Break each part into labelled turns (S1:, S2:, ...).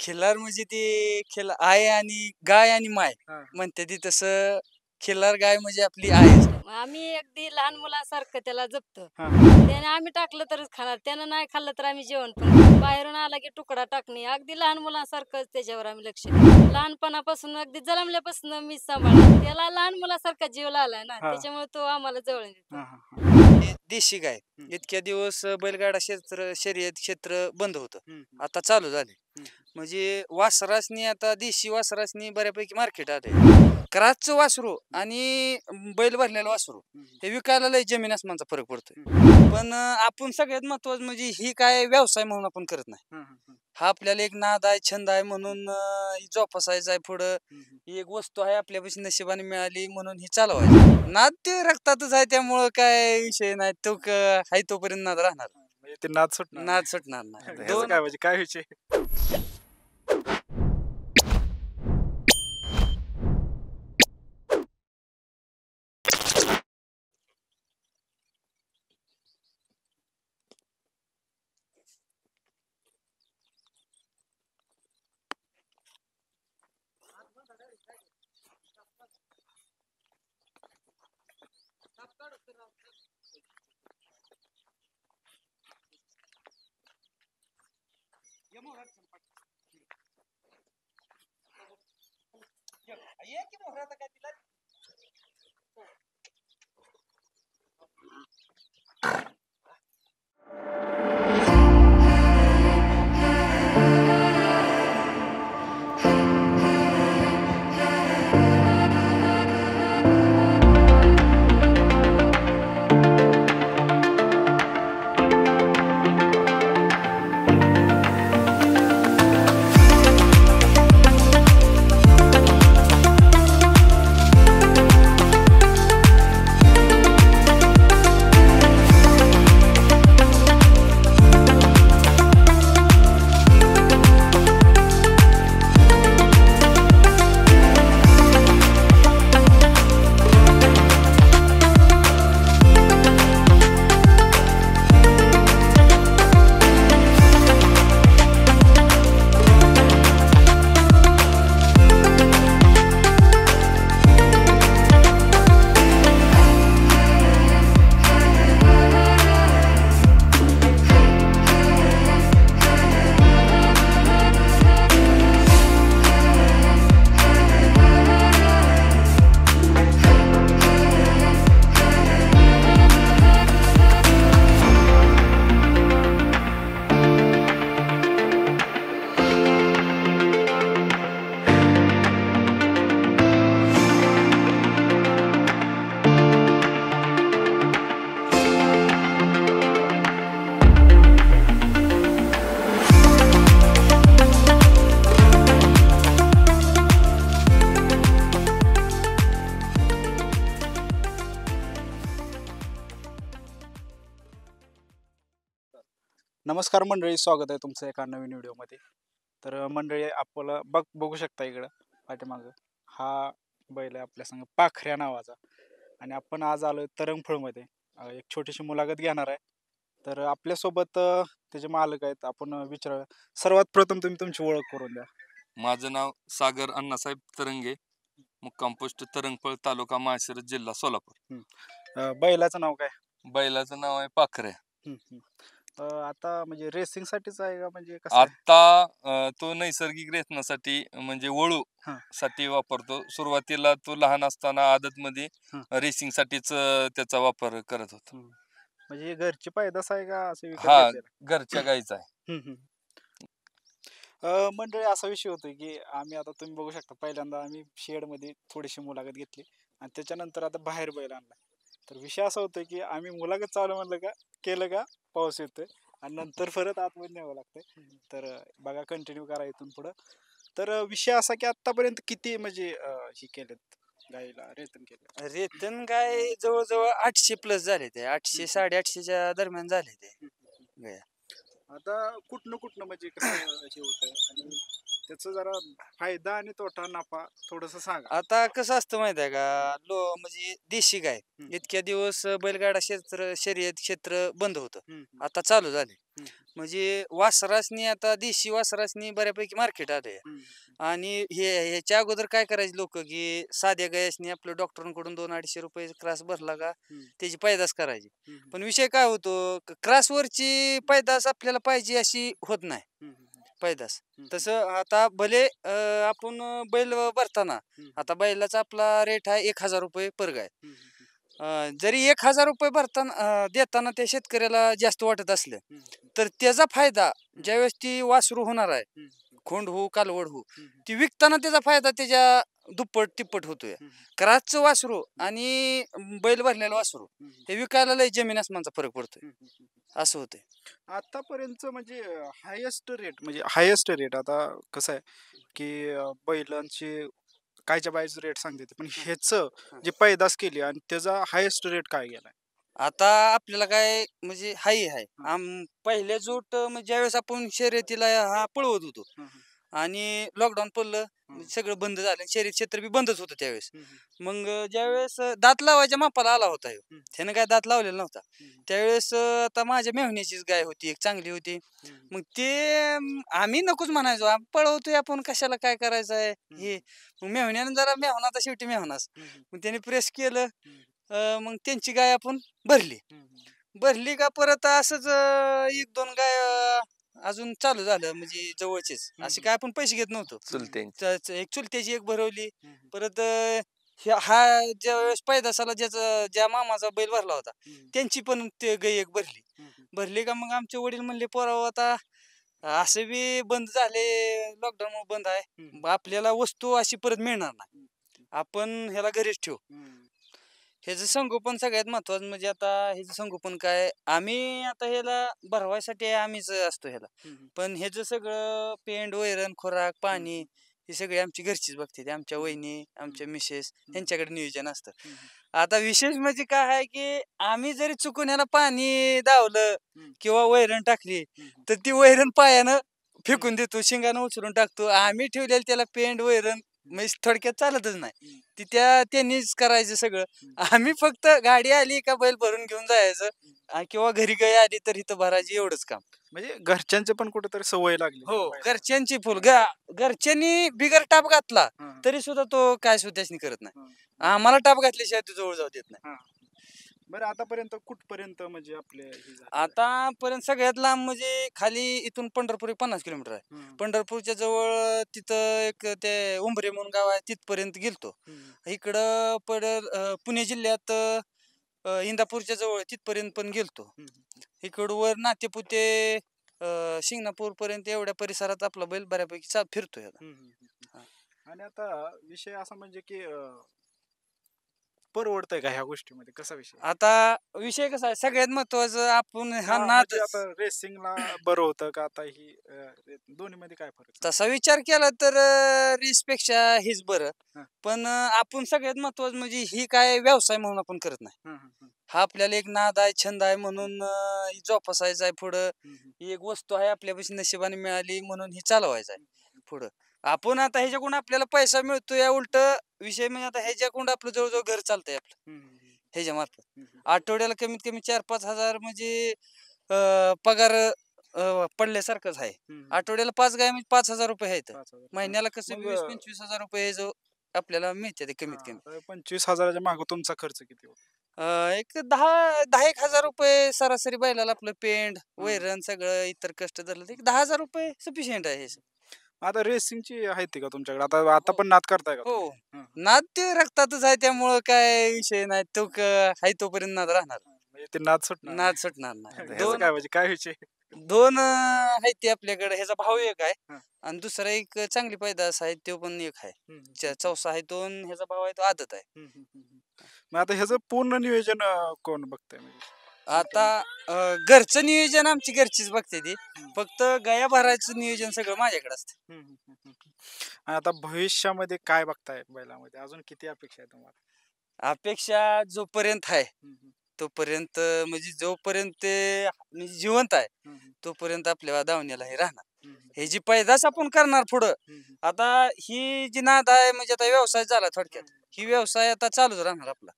S1: खिल्लार म्हणजे ती आहे आणि गाय आणि माय
S2: हा.
S1: म्हणते ती तसं. खिल्लार गाय म्हणजे आपली आहेच.
S3: आम्ही अगदी लहान मुलासारखं त्याला जपतो.
S2: हा.
S3: त्याने आम्ही टाकलं तरच खाणार, त्यानं नाही खाल्लं तर आम्ही जेवण पण करू. बाहेरून आला की तुकडा टाकणे, अगदी लहान मुलांसारखंच त्याच्यावर आम्ही लक्ष देतो. लहानपणापासून अगदी जन्मल्यापासून मी सांभाळते त्याला. लहान मुलासारखा जीव लावलाय ना,
S2: हा.
S3: त्याच्यामुळे तो आम्हाला जवळ येतो.
S2: हा, हा,
S1: हे देशी गाय. इतक्या दिवस बैलगाडा शर्यत क्षेत्र बंद होतं.
S2: हम्म.
S1: आता चालू झाले.
S2: हम्म.
S1: म्हणजे वासरासनी आता देशी वासरासनी बऱ्यापैकी मार्केट आलंय. क्रासचं वासरू आणि बैल भरलेलं वासरू हे विकायला लय जमीन आसमानचा फरक पडतोय. पण आपण सगळ्यात महत्वाचं म्हणजे ही काय व्यवसाय म्हणून आपण करत नाही. हा आपल्याला एक नाद आहे, छंद आहे म्हणून जोपासायचा आहे पुढं. ही एक वस्तू आहे आपल्यापाशी नशिबाने मिळाली म्हणून ही चालवायची. नाद ते रक्तातच आहे, त्यामुळं काय विषय नाही. तो हाय तोपर्यंत नाद राहणार.
S2: म्हणजे ते नाद सुटणार
S1: नाद सुटणार नाही.
S2: नाही. ह्याचं काय म्हणजे काय विषय? नमस्कार मंडळी, स्वागत आहे तुमचं एका नवीन व्हिडिओमध्ये. तर मंडळी आपल्याला बघू शकता इकडं पाठीमागं हा बैल आहे आपल्या संग पाखऱ्या नावाचा. आणि आपण आज आलोय तरंगफळमध्ये एक छोटीशी मुलाखत घेणार आहे. तर आपल्यासोबत त्याचे मालक आहेत, आपण विचारूया. सर्वात प्रथम तुम्ही तुमची ओळख करून द्या.
S4: माझं नाव सागर अण्णासाहेब तरंगे, मुक्काम पोस्ट तरंगफळ, तालुका माळशिरस, जिल्हा सोलापूर.
S2: बैलाचं नाव काय?
S4: बैलाचं नाव आहे पाखऱ्या.
S2: आता म्हणजे रेसिंग साठीच आहे का म्हणजे कसं आहे?
S4: आता तो नैसर्गिक रेतनासाठी म्हणजे वळू
S2: हा.
S4: साठी वापरतो. सुरुवातीला तो लहान असताना आदत मध्ये रेसिंग साठीच त्याचा वापर करत होता.
S2: म्हणजे हे घरची पैदास आहे का असं विकत
S4: हा,
S2: घेतलेलं?
S4: घरच्या गाईचा आहे.
S2: मंडळी असा विषय होतोय की आम्ही आता तुम्ही बघू शकता, पहिल्यांदा आम्ही शेड मध्ये थोडीशी मुलाखत घेतली आणि त्याच्यानंतर आता बाहेर बैल आणला. तर विषय असा होतोय की आम्ही मुलाखत चालू म्हणलं का केलं का पाऊस येतोय आणि नंतर परत आतमध्ये न्यावं लागतंय. तर बघा, कंटिन्यू करा इथून पुढं. तर विषय असा की आतापर्यंत किती म्हणजे हे केलेत गाईला रेतन केलं?
S1: रेतन गाय जवळजवळ 800+ झाले ते. 800 850च्या दरम्यान झाले ते गाया.
S2: आता कुठनं म्हणजे कसं हे होतंय आणि त्याचं जरा फायदा आणि तोटा नफा थोडस सांगा.
S1: आता कसं असतं माहिती आहे का, म्हणजे देशी गाय इतक्या दिवस बैलगाडा शर्यत क्षेत्र बंद होतं. आता चालू झाले. म्हणजे वासरासनी आता देशी वासरासनी बऱ्यापैकी मार्केट आलंय. आणि ह्याच्या अगोदर काय करायचे लोक की साध्या गायासनी आपलं डॉक्टरांकडून 200-250 रुपये क्रास भरला का त्याची पैदास करायची. पण विषय काय होतो, क्रासवरची पैदास आपल्याला पाहिजे अशी होत नाही पैदास. तसं आता भले आपण बैल भरताना आता बैलाचा आपला रेट आहे 1000 रुपये पर गाय. जरी 1000 रुपये भरताना देताना त्या शेतकऱ्याला जास्त वाटत असलं तर त्याचा फायदा ज्यावेळेस ती वासरू होणार आहे, खोंड हो कालवड हो, ती विकताना त्याचा फायदा त्याच्या दुप्पट तिप्पट होतोय. क्रासचं वासरू आणि बैल भरलेलं वासरू हे विकायला लय जमीन आसमानचा फरक पडतोय, असं होतंय.
S2: आतापर्यंत म्हणजे हायेस्ट रेट आता कसं आहे की बैलांचे कायच्या बायचं रेट सांगते ते, पण ह्याचं जे पैदास केली आणि त्याचा हायेस्ट रेट काय गेलाय?
S1: आता आपल्याला काय म्हणजे हाही आहे पहिल्या जोट म्हणजे ज्यावेळेस आपण शर्यतीला हा पळवत होतो आणि लॉकडाऊन पडलं, म्हणजे सगळं बंद झालं, शर्यत क्षेत्र बी बंदच होतं त्यावेळेस. मग ज्यावेळेस दात लावायच्या मापाला आला होता ह्यो, त्यानं काय दात लावलेला नव्हता त्यावेळेस. आता माझ्या मेहुण्याचीच गाय होती, एक चांगली होती. मग ते आम्ही नकोच म्हणायचो, पळवतोय आपण कशाला, काय करायचं आहे हे. मग मेहुण्यानं जरा मेहुणा तर शेवटी मेहुणाच, मग त्याने प्रेस केलं. मग त्यांची गाय आपण भरली का परत असंच 1-2 गाय अजून चालू झालं, म्हणजे जवळचेच असे काय आपण पैसे घेत नव्हतो. एक चुलत्याची एक भरवली. परत हा ज्यावेळेस पैदासाला ज्या मामाचा बैल भरला होता त्यांची पण ते गाय एक भरली का मग आमचे वडील म्हणले पोराव आता असं बी बंद झाले, लॉकडाऊन बंद आहे, आपल्याला वस्तू अशी परत मिळणार नाही, आपण ह्याला घरीच ठेवू. ह्याचं संगोपन सगळ्यात महत्वाचं. म्हणजे आता ह्याचं संगोपन काय, आम्ही आता ह्याला भरवायसाठी आम्हीच असतो ह्याला, पण ह्याचं सगळं पेंड वैरण खुराक पाणी हे सगळे आमची घरचीच बघते, आमच्या वहिनी आमच्या मिसेस ह्यांच्याकडे नियोजन असतं. आता विशेष म्हणजे काय आहे की आम्ही जरी चुकून ह्याला पाणी दावलं किंवा वैरण टाकली तर ती वैरण पायानं फेकून देतो, शिंगानं उचलून टाकतो. आम्ही ठेवलेलं त्याला पेंड वैरण म्हणजे थोडक्यात चालतच नाही, ती त्यांनीच करायचं सगळं. आम्ही फक्त गाडी आली का बैल भरून घेऊन जायचं किंवा घरी गाय आली तर इथं भरायची, एवढंच काम.
S2: म्हणजे घरच्यांचे पण कुठेतरी सवय लागली.
S1: हो, घरच्यांची फुल घरच्यांनी बिगर टाप घातला तरी सुद्धा तो काय सुद्धा करत नाही. आम्हाला टाप घातल्याशिवाय तो जवळ जाऊ देत नाही.
S2: बरं, आतापर्यंत कुठपर्यंत म्हणजे आपले
S1: आतापर्यंत सगळ्यात लांब म्हणजे खाली इथून पंढरपूर 50 किलोमीटर आहे. पंढरपूरच्या जवळ तिथं एक ते उंबरे म्हणून गाव आहे, तिथपर्यंत गेलतो. इकडं पुणे जिल्ह्यात इंदापूरच्या जवळ तिथपर्यंत पण गेलतो. इकडवर नातेपुते शिंगणापूर पर्यंत एवढ्या परिसरात आपला बैल बऱ्यापैकी फिरतोय.
S2: आणि आता विषय असा म्हणजे की परवडतंय का ह्या गोष्टीमध्ये, कसा विषय?
S1: आता विषय कसा आहे, सगळ्यात महत्वाचं आपण हा नाद
S2: म्हणजे आता रेसिंगला बरं होतं का आता ही दोन्ही मध्ये काय फरक?
S1: तसा विचार केला तर रेस पेक्षा हेच बरं. पण आपण सगळ्यात महत्वाचं म्हणजे ही काय व्यवसाय म्हणून आपण करत नाही, हा आपल्याला एक नाद आहे, छंद आहे म्हणून जोपासायचा आहे पुढं. ही एक वस्तू आहे आपल्यापाशी नशिबाने मिळाली म्हणून ही चालवायचं आहे पुढं. आपण आता ह्याच्याकडून आपल्याला पैसा मिळतो या उलट विषय म्हणजे आता ह्याच्याकडून आपलं जवळजवळ घर चालतंय आपलं ह्याच्या मार्फत. आठवड्याला कमीत कमी 4-5 हजार म्हणजे पगार पडल्यासारखंच आहे. आठवड्याला 5 गाय म्हणजे 5,000 रुपये आहेत. महिन्याला कसं 20-25 हजार रुपये जो आपल्याला मिळते ते कमीत कमी.
S2: 25,000च्या मागे तुमचा खर्च किती होतो?
S1: एक 10-10 हजार रुपये सरासरी बैलाला आपलं पेंड वैरण सगळं इतर कष्ट धरलं तर 10,000 रुपये सफिशियंट आहे.
S2: आता रेसिंगची आहे का तुमच्याकडे? आता पण नाद करताय का?
S1: हो, नाद ते रक्तातच आहे, त्यामुळं काय विषय नाही, तो आहे तोपर्यंत नाद राहणार,
S2: म्हणजे ते नाद सुटणार
S1: नाद सुटणार नाही.
S2: ह्याचं काय म्हणजे काय विषय?
S1: 2 आहेत ते आपल्याकडे, ह्याचा भाऊ एक आहे आणि दुसरा एक चांगली पैदास आहे, तो पण एक आहे. चौसा आहे 2, ह्याचा भाऊ आहे तो आदत आहे.
S2: मग आता ह्याचं पूर्ण नियोजन कोण बघतंय? म्हणजे
S1: आता घरचं नियोजन आमची घरचीच बघते ती, फक्त गाया भरायचं नियोजन सगळं माझ्याकडे असतं.
S2: आता भविष्यामध्ये काय बघताय बैलामध्ये, अजून किती अपेक्षा आहे तुम्हाला?
S1: अपेक्षा जोपर्यंत आहे तोपर्यंत म्हणजे जोपर्यंत ते म्हणजे जिवंत आहे तोपर्यंत आपल्या दावणीला हे राहणार. हे जी पैदास आपण करणार पुढं, आता ही जी नाद आहे म्हणजे आता व्यवसाय झाला थोडक्यात, ही व्यवसाय आता चालूच राहणार आपला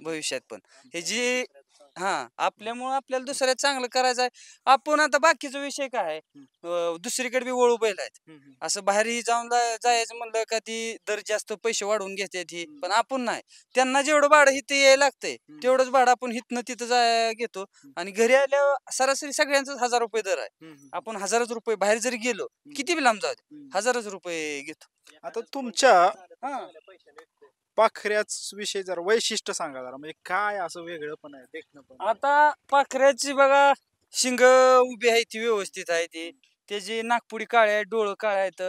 S1: भविष्यात पण. हे जी हा आपल्यामुळं आपल्याला दुसऱ्यात चांगलं करायचं आहे. आपण आता बाकीचा विषय काय आहे, दुसरीकडे बी वळू बैल आहेत. असं बाहेरही जाऊन जायचं म्हणलं का ती दर जास्त पैसे वाढवून घेते ती, पण आपण नाही. त्यांना जेवढं भाडं इथं यायला लागतंय तेवढंच भाडं आपण इथनं तिथं घेतो. आणि घरी आल्यावर सरासरी सगळ्यांचाच 1000 रुपये दर आहे. आपण 1000च रुपये बाहेर जरी गेलो, किती बी लांब जाऊ दे, 1000च रुपये घेतो.
S2: आता तुमच्या पाखऱ्याच विषयी जरा वैशिष्ट्य सांगा जरा, म्हणजे काय असं वेगळं पण आहे देखणं पण.
S1: आता पाखऱ्याची बघा, शिंग उभी आहे ती व्यवस्थित आहे ती, त्याची नागपुडी काळे आहे, डोळं काळे आहेत,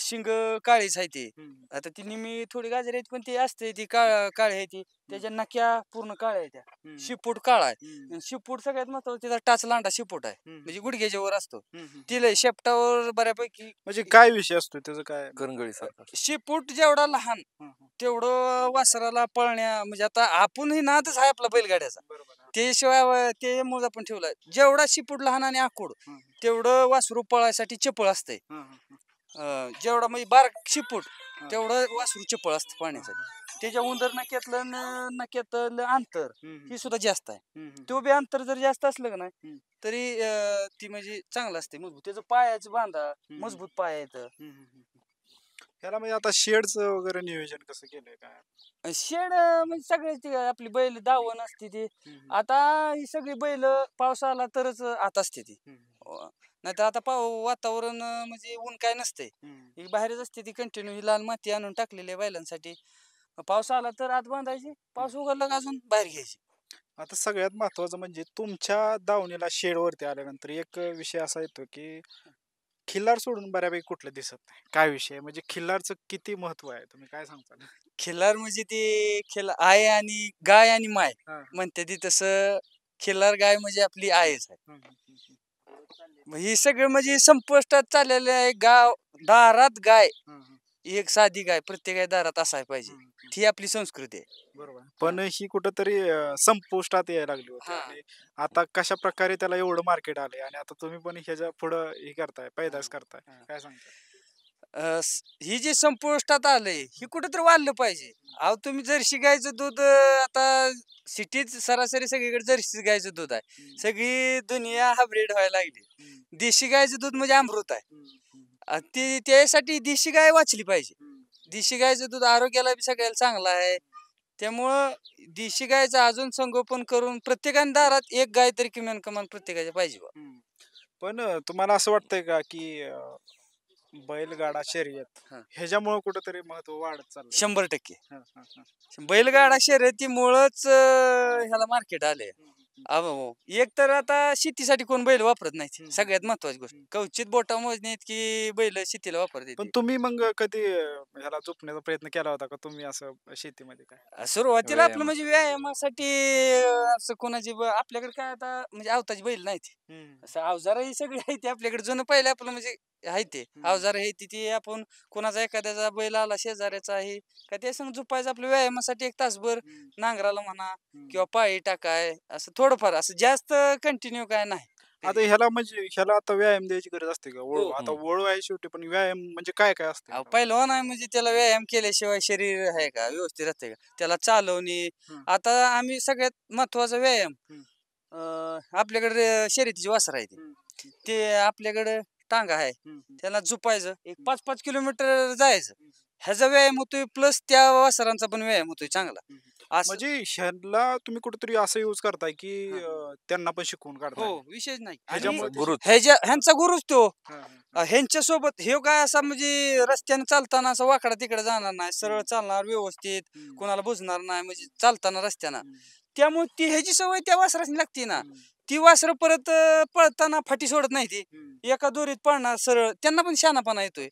S1: शिंग काळीच आहे ती. आता ती निमी थोडी गाजर आहेत पण ती असते ती काळी आहे ती. त्याच्या नक्या पूर्ण काळ्या आहेत त्या. शिपूट काळा आहे आणि शिपूट सगळ्यात महत्वाचा त्याचा टाच लांडा शिपूट आहे, म्हणजे गुडघ्याच्या वर असतो. तिला शेपटावर बऱ्यापैकी
S2: म्हणजे काय विषय असतो त्याचं काय.
S4: करंगळी सारखा.
S1: शिपूट जेवढा लहान तेवढं वासराला पळण्या, म्हणजे आता आपणही नादच आहे आपला बैलगाड्याचा. त्याशिवाय ते मोज आपण ठेवलाय, जेवढा शिपूट लहान आणि आखूड तेवढं वासरू पळायसाठी चपळ असते. जेवढा म्हणजे बारक शिपूट तेवढं वासरू चपळ असतं पाण्यासाठी. त्याच्या उंदर नक्यातलं अंतर ही सुद्धा जास्त आहे. तो बी अंतर जर जास्त असलं का नाही तरी ती म्हणजे चांगलं असते, मजबूत. त्याचं पायाचं बांधा मजबूत पाय आहेत.
S2: ह्याला म्हणजे आता शेडचं वगैरे नियोजन कसं केलंय काय.
S1: शेड म्हणजे सगळ्याची आपली बैल दावण असते ती. आता ही सगळी बैल पाऊस आला तरच आत असते ती, नाही तर आता वातावरण म्हणजे ऊन काय नसते, ही बाहेरच असते ती कंटिन्यू. ही लाल माती आणून टाकलेली आहे बैलांसाठी. पाऊस आला तर आत बांधायची, पाऊस उघडला का अजून बाहेर घ्यायची.
S2: आता सगळ्यात महत्वाचं म्हणजे तुमच्या दावणीला शेडवरती आल्यानंतर एक विषय असा येतो की खिल्लार सोडून बऱ्यापैकी कुठलं दिसत नाही. काय विषय म्हणजे खिल्लारचं किती महत्व आहे, तुम्ही काय सांगता.
S1: खिल्लार म्हणजे ती आहे आणि गाय आणि माय म्हणते ती, तसं खिल्लार गाय म्हणजे आपली आईच आहे. मग ही सगळं म्हणजे संपुष्टात चाललेलं आहे. दारात गाय, एक साधी गाय प्रत्येक दारात असायला पाहिजे, ही आपली संस्कृती आहे.
S2: बरोबर. पण ही कुठंतरी संपुष्टात यायला लागली होती आणि आता कशा प्रकारे त्याला एवढं मार्केट आलंय आणि आता तुम्ही पण ह्याच्या पुढं हे करताय, पैदास करताय, काय सांगताय.
S1: ही जी संपुष्टात आलंय ही कुठेतरी वाढलं पाहिजे. अहो तुम्ही जर्सी गायचं दूध, आता सिटीत सरासरी सगळीकडे जर्सी गायचं दूध आहे. सगळी दुनिया हायब्रिड व्हायला लागली. देशी गायचं दूध म्हणजे अमृत आहे. ती त्यासाठी देशी गाय वाचली पाहिजे. देशी गायचं दूध आरोग्याला बी सगळ्याला चांगलं आहे. त्यामुळं देशी गायचं अजून संगोपन करून प्रत्येकाने दारात एक गाय तरी किमान प्रत्येकाच्या पाहिजे.
S2: पण तुम्हाला असं वाटतंय का की बैलगाडा शर्यत ह्याच्यामुळे कुठेतरी महत्व वाढत चाललं.
S1: 100% बैलगाडा शर्यतीमुळंच ह्याला मार्केट आले. एक तर आता शेतीसाठी कोण बैल वापरत नाही, सगळ्यात महत्वाची गोष्ट. कवचित बोटा मोजण्यात की बैल शेतीला वापरते.
S2: पण तुम्ही मग कधी ह्याला झोपण्याचा प्रयत्न केला होता का तुम्ही असं शेतीमध्ये काय.
S1: सुरुवातीला आपलं म्हणजे व्यायामासाठी असं कोणाची आपल्याकडे काय आता म्हणजे अवताची बैल नाही ती, असं अवजार ही सगळी आहे ती आपल्याकडे. जुनं पहिले आपलं म्हणजे आहे ते अवजार आहे ती आपण कोणाचा एखाद्याचा बैल आला शेजाऱ्याचा आहे का ते संग झुपायचं आपल्या व्यायामासाठी 1 तासभर नांगराला म्हणा किंवा पाळी टाकाय, असं थोडंफार, असं जास्त कंटिन्यू काय नाही.
S2: आता ह्याला आता व्यायाम द्यायची गरज असते का. आता वळू आहे शेवटी, पण व्यायाम म्हणजे काय काय असतं.
S1: पहिलवान आहे म्हणजे त्याला व्यायाम केल्याशिवाय शरीर आहे का व्यवस्थित राहते का, त्याला चालवणे. आता आम्ही सगळ्यात महत्वाचा व्यायाम, आपल्याकडे शर्यतीची वासर आहे ते आपल्याकडे टांगा आहे, त्याला झुपायचं 5-5 किलोमीटर जायचं, ह्याचा व्यायाम होतोय प्लस त्या वासरांचा पण व्यायाम होतोय चांगला.
S2: म्हणजे ह्याला तुम्ही कुठेतरी असं यूज करताय की त्यांना पण शिकवून काढताय.
S1: हो, विशेष नाही.
S2: ह्याच्यामुळे
S1: ह्यांचा गुरुच तो. ह्यांच्या सोबत हे काय असा म्हणजे रस्त्याने चालताना असं वाकडा तिकडे जाणार नाही, सरळ चालणार व्यवस्थित, कोणाला बुजणार नाही म्हणजे चालताना रस्त्यानं. त्यामुळे ती ह्याची सवय त्या वासराची लागते ना. ती वासर परत पळताना फाटी सोडत नाही, ती एका दोरीत पळणार सरळ, त्यांना पण शहाणापणा येतोय.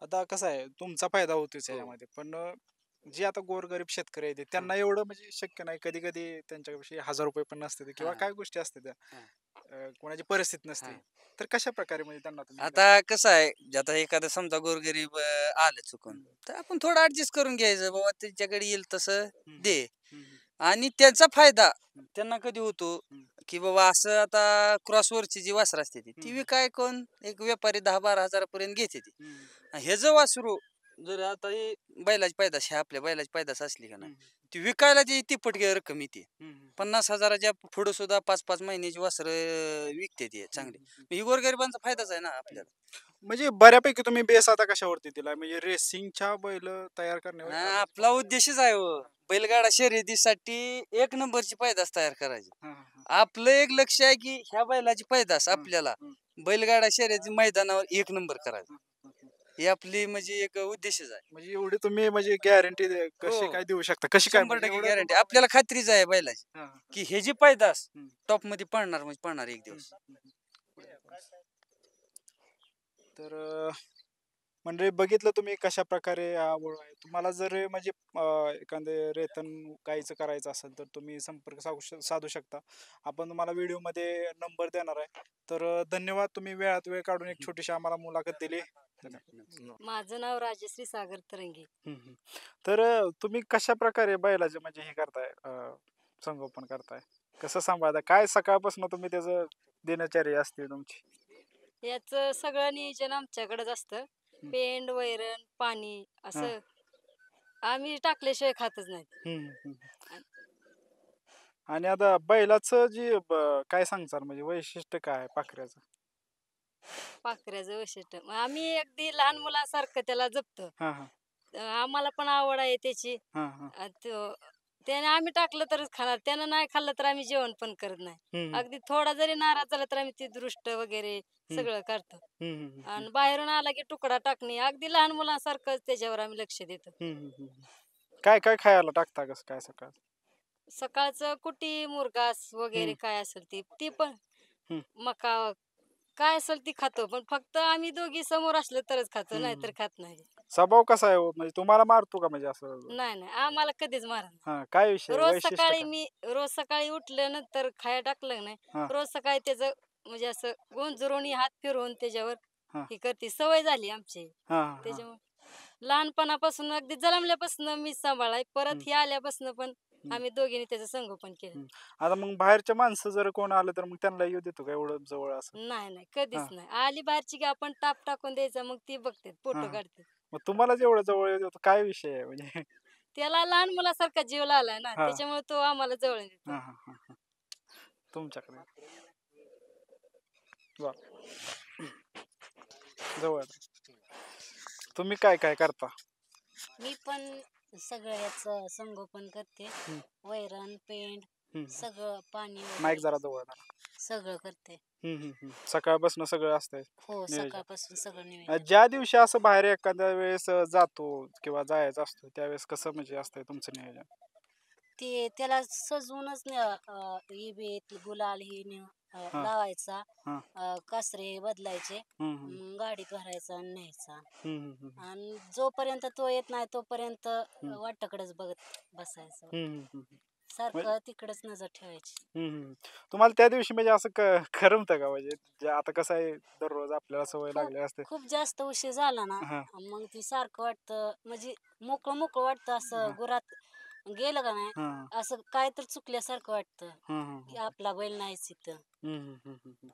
S2: आता कसं आहे, तुमचा फायदा होतोच याच्यामध्ये, पण जे आता गोरगरीब शेतकरी आहेत त्यांना एवढं म्हणजे शक्य नाही. कधी कधी त्यांच्याविषयी 1000 रुपये पण नसते किंवा काय गोष्टी असते त्या, कोणाची परिस्थिती नसते, तर कशा प्रकारे म्हणजे त्यांना
S1: आता कसं आहे, आता एखादं समजा गोरगरीब आलं चुकून तर आपण थोडं ऍडजस्ट करून घ्यायचं, बाबा त्याच्याकडे येईल तसं दे. आणि त्याचा फायदा त्यांना कधी होतो की बाबा असं आता क्रॉसवरची जी वासर असते ती विकाय कोण एक व्यापारी 10-12 हजारापर्यंत घेते ती. हे जर वासरू जर आता ही बैलाची पैदास, आपल्या बैलाची पैदास असली का नाही, ती विकायला ती तिप्पट रक्कम येते. 50,000च्या पुढे सुद्धा 5-5 महिन्याची वासर विकते ती चांगली. ही गोरगरिबांचा फायदाच आहे ना आपल्याला.
S2: म्हणजे बऱ्यापैकी तुम्ही बेस आता कशावरती दिला म्हणजे रेसिंगच्या बैल तयार करण्यावर
S1: हा,
S2: का?
S1: आपला उद्देशच आहे हो. बैलगाडा शर्यतीसाठी एक नंबरची पैदास तयार करायची.
S2: हा, हा, हा.
S1: आपलं एक लक्ष आहे की ह्या बैलाची पैदास आपल्याला
S2: हम्म.
S1: बैलगाडा शर्यती मैदानावर एक नंबर करायचा.
S2: हम्म.
S1: ही आपली म्हणजे एक उद्देशच आहे.
S2: म्हणजे एवढी तुम्ही म्हणजे गॅरंटी कशी
S1: हो.
S2: काय देऊ शकता कशी काय
S1: 100%
S2: म्हणजे एवढं
S1: गॅरंटी
S2: तुम्हाला-
S1: आपल्याला खात्रीच आहे बैलाची
S2: हा, हा,
S1: की हे जी पैदास
S2: हम्म.
S1: टॉप मध्ये पडणार म्हणजे पडणार एक दिवस.
S2: तर म्हणजे बघितलं तुम्ही कशा प्रकारे आवड आहे तुम्हाला जर म्हणजे एखादे रेतन गाईचं करायचं असेल तर तुम्ही संपर्क साधू शकता. आपण तुम्हाला व्हिडिओमध्ये नंबर देणार आहे. तर धन्यवाद तुम्ही वेळात वेळ काढून एक छोटीशी आम्हाला मुलाखत दिली.
S3: माझं नाव राजश्री सागर तरंगे.
S2: हम्म. तर तुम्ही कशा प्रकारे बैलाचे म्हणजे हे करताय संगोपन करताय कसं सांभाळताय काय सकाळपासून तुम्ही त्याचं दिनचर्या असते तुमची?
S3: याच सगळं नियोजन आमच्याकडेच असतं. पेंड, वैरण, पाणी असं आम्ही टाकल्याशिवाय खातच नाही.
S2: हम्म, हम्म. आणि आता बैलाचं जी काय सांगचाल म्हणजे वैशिष्ट्य काय आहे पाखऱ्याचं?
S3: पाखऱ्याचं वैशिष्ट्य आम्ही अगदी लहान मुलांसारखं त्याला जपतो.
S2: हा, हा,
S3: आम्हाला पण आवड आहे त्याची.
S2: हा, हा.
S3: त्याने आम्ही टाकलं तरच खाणार, त्यानं नाही खाल्लं तर आम्ही जेवण पण करत नाही.
S2: हम्म,
S3: अगदी थोडा जरी नाराज झाला तर आम्ही ती दृष्ट वगैरे सगळं करतो.
S2: हम्म, हम्म,
S3: आणि बाहेरून आला की तुकडा टाकणे अगदी लहान मुलांसारखंच त्याच्यावर आम्ही लक्ष देतो.
S2: हम्म, हम्म. काय काय खायला टाकता कसं काय सकाळ?
S3: सकाळचं कुटी मुरगास वगैरे काय असेल ती पण
S2: हम्म.
S3: मका काय असेल ती खातो, पण फक्त आम्ही दोघी समोर असलं तरच खातो, नाहीतर खात नाही.
S2: स्वभाव कसा आहे हो? म्हणजे तुम्हाला मारतो का म्हणजे असं?
S3: नाही नाही आम्हाला कधीच मारत नाही.
S2: हा काय विषय वैशिष्ट्य काय?
S3: रोज सकाळी उठल्यानंतर खाया टाकलं नाही,
S2: हा.
S3: रोज सकाळी त्याचं म्हणजे असं गोंजरून हात फिरवून त्याच्यावर
S2: हा.
S3: ही करते, सवय झाली आमची.
S2: हा, हा, हा.
S3: त्याच्यामुळे लहानपणापासून अगदी जन्मल्यापासून मी सांभाळाय, परत ही आल्यापासून पण आम्ही दोघींनी त्याचं संगोपन केलं.
S2: आता मग बाहेरच्या माणसं जर कोण आलं तर मग त्यांना येऊ देतो का एवढं जवळ असं?
S3: नाही नाही कधीच
S2: हा.
S3: नाही. आली बाहेरची की आपण टाप टाकून द्यायचा, मग ती बघते
S2: हा,
S3: फोटो
S2: हा.
S3: काढते.
S2: मग तुम्हाला जेवढं जवळ येऊ देतो काय विषय आहे म्हणजे?
S3: त्याला लहान मुलासारखा जीव लावलाय ना,
S2: हा.
S3: त्याच्यामुळे तो आम्हाला जवळ
S2: हा,
S3: येतो.
S2: हा, हा, हा. तुमच्याकडे बर जवळ तुम्ही काय काय करता?
S5: मी पण सगळं याचं संगोपन करते. वैरण, पेंड, सगळं पाणी
S2: माईक
S5: वगैरे
S2: जरा जवळ आणा.
S5: सगळं करते.
S2: सकाळपासून सगळं असतंय
S5: हो,
S2: नियोजन.
S5: सकाळपासून सगळं नियोजन.
S2: ज्या दिवशी असं बाहेर एखाद्या वेळेस जातो किंवा जायचं असतो त्यावेळेस कसं म्हणजे असतंय तुमचं नियोजन?
S5: ते त्याला सजवूनच इबीत गुलाल ही
S2: हा.
S5: लावायचा,
S2: हा.
S5: कासरे बदलायचे,
S2: हम्म,
S5: गाडीत भरायचा आणि न्यायचा.
S2: हम्म, हम्म,
S5: आणि जोपर्यंत तो येत नाही तोपर्यंत वाटकडेच बघत बसायचं.
S2: हम्म, हम्म.
S5: सारखं तिकडच नजर ठेवायची.
S2: तुम्हाला त्या दिवशी म्हणजे असं करमतं का म्हणजे आता कसं आहे दररोज आपल्याला सवय लागली असते.
S5: खूप जास्त उशीर झाला ना,
S2: हा.
S5: मग ती सारखं वाटतं म्हणजे मोकळं मोकळं वाटतं असं. गुरात गेलं का नाही
S2: हा.
S5: असं काय तर चुकल्यासारखं वाटतं
S2: हम्म,
S5: की आपला बैल नाहीच इथं.
S2: हम्म, हम्म, हम्म, हम्म.